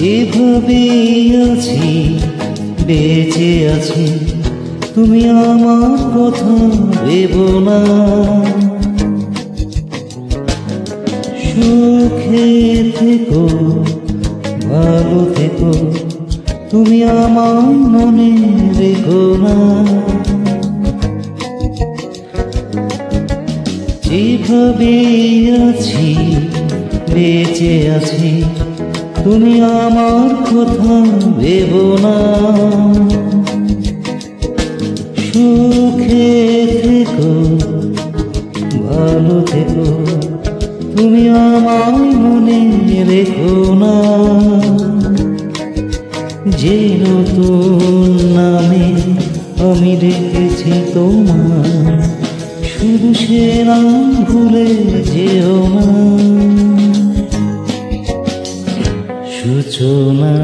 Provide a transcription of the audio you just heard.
যেভাবে আছি বেঁচে আছি, তুমি আমার কথা ভেবো না। সুখে থেকো, ভালো থেকো, তুমি আমার মনে রেখো না। যেভাবে আছি বেঁচে আছি, তুমি আমার কথা ভেবো না। সুখে থেকো, ভালো থেকো, তুমি আমার মনে রেখো না। যে নতুন নামে আমি রেখেছি তোমার, শুধু সে নাম ভুলে যেও না। সূচনা